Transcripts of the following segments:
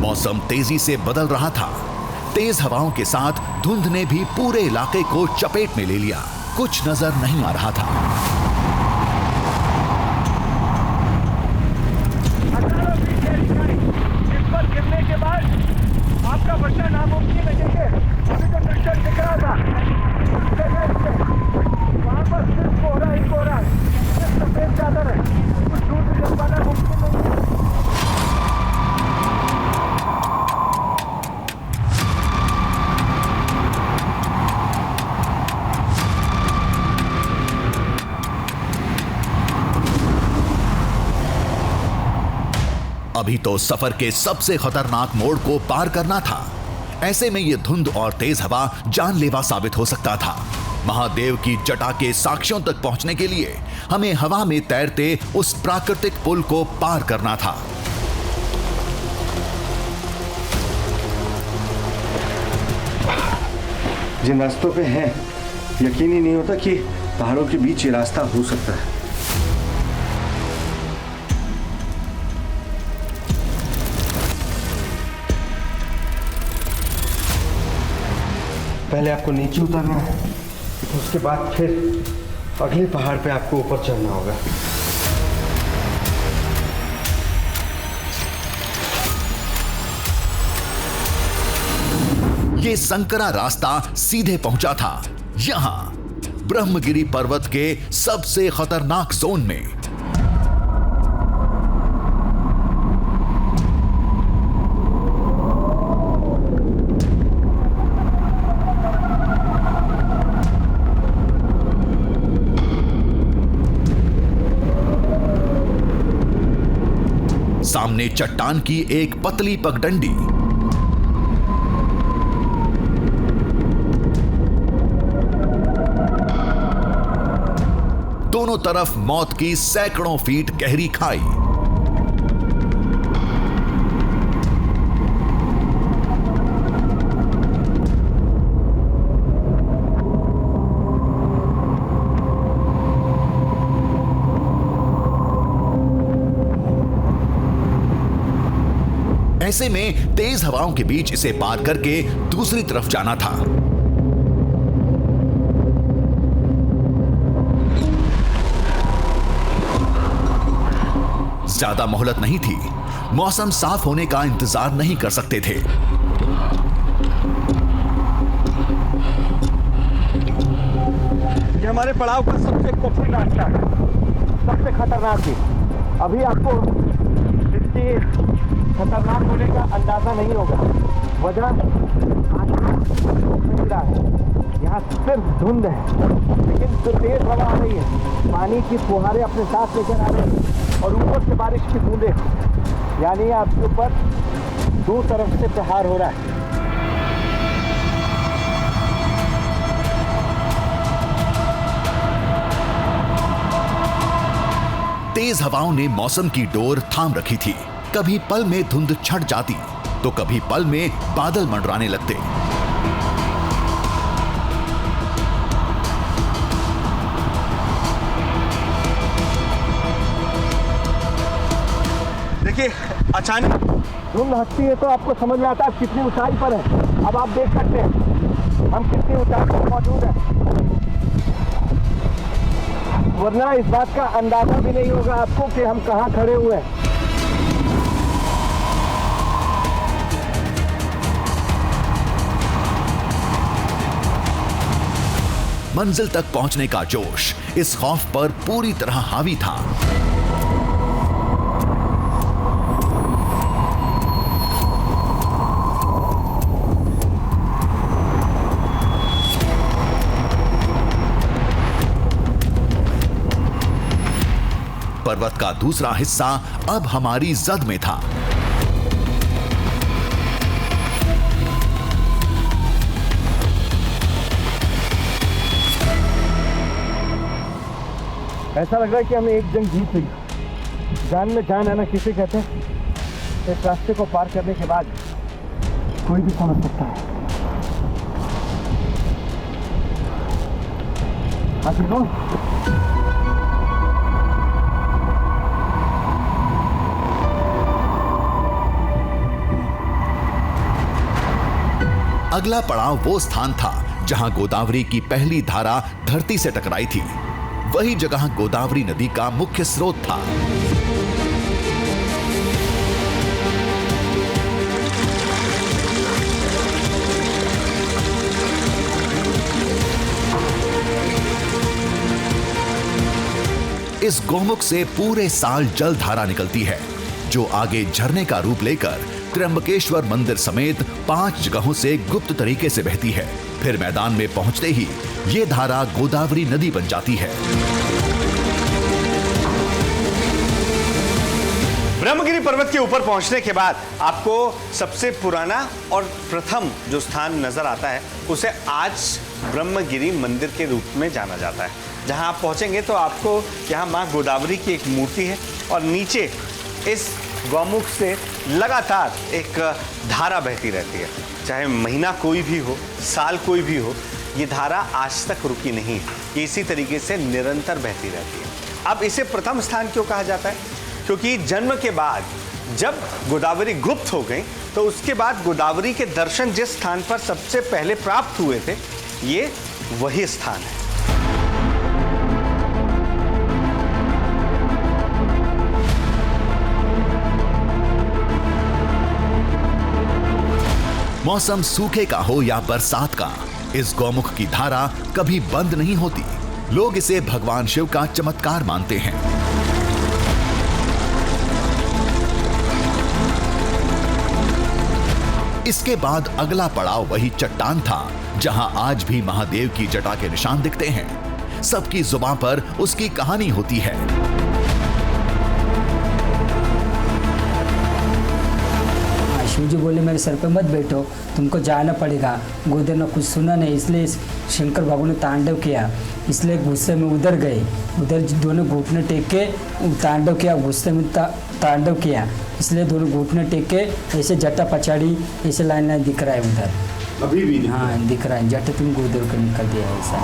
मौसम तेजी से बदल रहा था। तेज हवाओं के साथ धुंध ने भी पूरे इलाके को चपेट में ले लिया। कुछ नजर नहीं आ रहा था। इस पर गिरने के बाद आपका बचना नामुमकिन है। देखिए, अभी तो दृश्य दिख रहा था, वहां पर सिर्फ कोहरा ही कोहरा है, सिर्फ सफेद चादर है। कुछ दूर से चल पाना मुमकिन नहीं है। अभी तो सफर के सबसे खतरनाक मोड़ को पार करना था। ऐसे में यह धुंध और तेज हवा जानलेवा साबित हो सकता था। महादेव की जटा के साक्ष्यों तक पहुंचने के लिए हमें हवा में तैरते उस प्राकृतिक पुल को पार करना था। जिन रास्तों पे हैं, यकीन ही नहीं होता कि पहाड़ों के बीच ये रास्ता हो सकता है। पहले आपको नीचे उतरना है, उसके बाद फिर अगले पहाड़ पे आपको ऊपर चढ़ना होगा। ये संकरा रास्ता सीधे पहुंचा था यहां ब्रह्मगिरी पर्वत के सबसे खतरनाक जोन में। सामने चट्टान की एक पतली पगडंडी, दोनों तरफ मौत की सैकड़ों फीट गहरी खाई। ऐसे में तेज हवाओं के बीच इसे पार करके दूसरी तरफ जाना था। ज्यादा मोहलत नहीं थी। मौसम साफ होने का इंतजार नहीं कर सकते थे। ये हमारे पड़ाव का सबसे कठिन रास्ता है, सबसे खतरनाक भी। अभी आपको इसकी खतरनाक होने का अंदाजा नहीं होगा। वजह यहाँ सिर्फ धुंध है, लेकिन जो तेज हवा आ रही है, पानी की फुहारे अपने साथ लेकर आ रहे हैं और ऊपर से बारिश की बूंदें, यानी आपके ऊपर दो तरफ से प्रहार हो रहा है। तेज हवाओं ने मौसम की डोर थाम रखी थी। कभी पल में धुंध छट जाती तो कभी पल में बादल मंडराने लगते। देखिए, अचानक धुंध हटती है तो आपको समझ में आता है कितनी ऊंचाई पर है। अब आप देख सकते हैं हम कितनी ऊंचाई पर मौजूद हैं, वरना इस बात का अंदाजा भी नहीं होगा आपको कि हम कहाँ खड़े हुए हैं। मंजिल तक पहुंचने का जोश इस खौफ पर पूरी तरह हावी था। पर्वत का दूसरा हिस्सा अब हमारी जद में था। ऐसा लग रहा है कि हमने एक जंग जीत ली। जान में जान आना किसे कहते हैं। इस रास्ते को पार करने के बाद कोई भी समझ सकता है। हाथी अगला पड़ाव वो स्थान था जहां गोदावरी की पहली धारा धरती से टकराई थी। वही जगह गोदावरी नदी का मुख्य स्रोत था। इस गौमुख से पूरे साल जल धारा निकलती है, जो आगे झरने का रूप लेकर त्र्यंबकेश्वर मंदिर समेत 5 जगहों से गुप्त तरीके से बहती है। फिर मैदान में पहुंचते ही ये धारा गोदावरी नदी बन जाती है। ब्रह्मगिरी पर्वत के ऊपर पहुंचने के बाद आपको सबसे पुराना और प्रथम जो स्थान नजर आता है उसे आज ब्रह्मगिरी मंदिर के रूप में जाना जाता है। जहां आप पहुंचेंगे तो आपको यहाँ माँ गोदावरी की एक मूर्ति है और नीचे इस गौमुख से लगातार एक धारा बहती रहती है। चाहे महीना कोई भी हो, साल कोई भी हो, ये धारा आज तक रुकी नहीं, ये इसी तरीके से निरंतर बहती रहती है। अब इसे प्रथम स्थान क्यों कहा जाता है? क्योंकि जन्म के बाद जब गोदावरी गुप्त हो गई तो उसके बाद गोदावरी के दर्शन जिस स्थान पर सबसे पहले प्राप्त हुए थे, ये वही स्थान है। मौसम सूखे का हो या बरसात का, इस गौमुख की धारा कभी बंद नहीं होती। लोग इसे भगवान शिव का चमत्कार मानते हैं। इसके बाद अगला पड़ाव वही चट्टान था जहां आज भी महादेव की जटा के निशान दिखते हैं। सबकी जुबान पर उसकी कहानी होती है। शिव जी बोले मेरे सर पे मत बैठो, तुमको जाना पड़ेगा। गोदर ने कुछ सुना नहीं, इसलिए शंकर भगवान ने तांडव किया। इसलिए गुस्से में उधर गए, उधर दोनों घुटने टेक के तांडव किया, गुस्से में तांडव किया। इसलिए दोनों घुटने टेक के ऐसे जटा पछाड़ी, ऐसे लाइन लाइन दिख रहा है उधर अभी भी हाँ दिख रहा है। जटा तुम गोदर को निकल दिया ऐसा।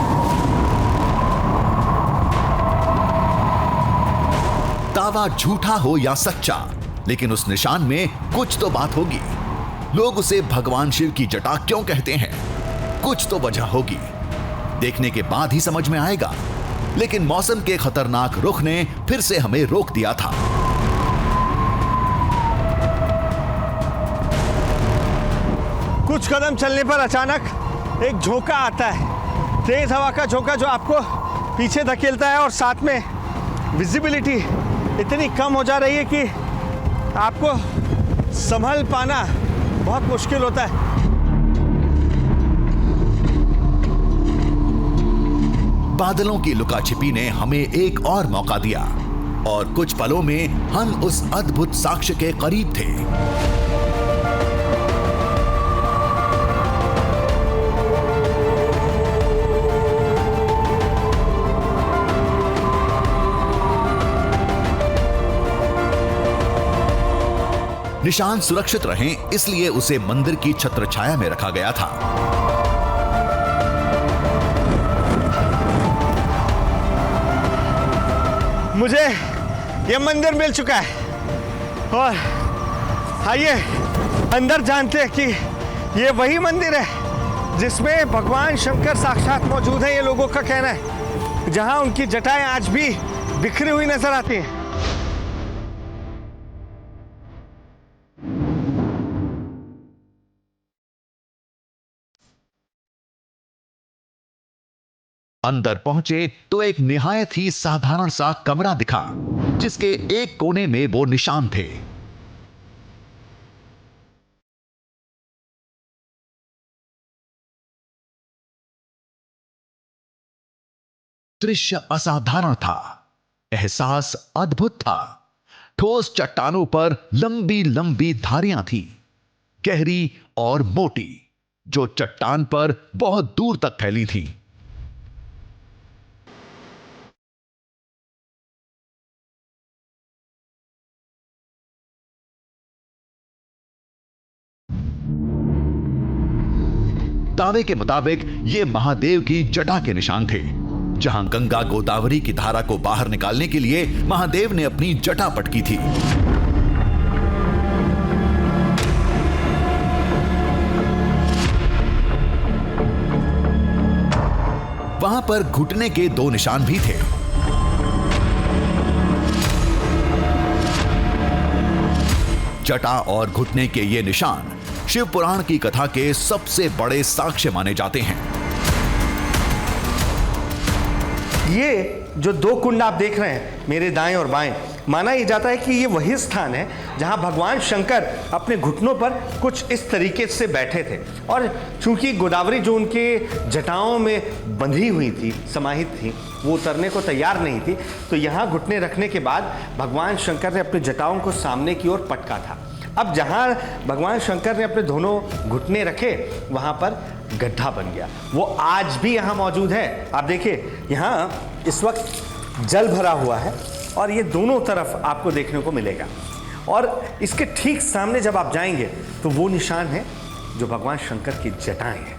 दावा झूठा हो या सच्चा, लेकिन उस निशान में कुछ तो बात होगी। लोग उसे भगवान शिव की जटा क्यों कहते हैं? कुछ तो वजह होगी, देखने के बाद ही समझ में आएगा। लेकिन मौसम के खतरनाक रुख ने फिर से हमें रोक दिया था। कुछ कदम चलने पर अचानक एक झोंका आता है, तेज हवा का झोंका जो आपको पीछे धकेलता है और साथ में विजिबिलिटी इतनी कम हो जा रही है कि आपको संभल पाना बहुत मुश्किल होता है। बादलों की लुकाछिपी ने हमें एक और मौका दिया और कुछ पलों में हम उस अद्भुत साक्ष्य के करीब थे। निशान सुरक्षित रहें, इसलिए उसे मंदिर की छत्रछाया में रखा गया था। मुझे यह मंदिर मिल चुका है और आइए अंदर जानते हैं कि यह वही मंदिर है जिसमें भगवान शंकर साक्षात मौजूद है। ये लोगों का कहना है, जहां उनकी जटाएं आज भी बिखरी हुई नजर आती हैं। अंदर पहुंचे तो एक निहायत ही साधारण सा कमरा दिखा, जिसके एक कोने में वो निशान थे। दृश्य असाधारण था, एहसास अद्भुत था। ठोस चट्टानों पर लंबी लंबी धारियां थी, गहरी और मोटी, जो चट्टान पर बहुत दूर तक फैली थी। दावे के मुताबिक ये महादेव की जटा के निशान थे, जहां गंगा गोदावरी की धारा को बाहर निकालने के लिए महादेव ने अपनी जटा पटकी थी। पर घुटने के 2 निशान भी थे। जटा और घुटने के ये निशान शिव पुराण की कथा के सबसे बड़े साक्ष्य माने जाते हैं। ये जो 2 कुंड आप देख रहे हैं मेरे दाएं और बाएं, माना यह जाता है कि ये वही स्थान है जहां भगवान शंकर अपने घुटनों पर कुछ इस तरीके से बैठे थे। और चूंकि गोदावरी जो उनके जटाओं में बंधी हुई थी, समाहित थी, वो उतरने को तैयार नहीं थी, तो यहाँ घुटने रखने के बाद भगवान शंकर ने अपने जटाओं को सामने की ओर पटका था। अब जहाँ भगवान शंकर ने अपने दोनों घुटने रखे वहाँ पर गड्ढा बन गया। वो आज भी यहाँ मौजूद है। आप देखिए यहाँ इस वक्त जल भरा हुआ है और ये दोनों तरफ आपको देखने को मिलेगा। और इसके ठीक सामने जब आप जाएंगे तो वो निशान है जो भगवान शंकर की जटाएं हैं।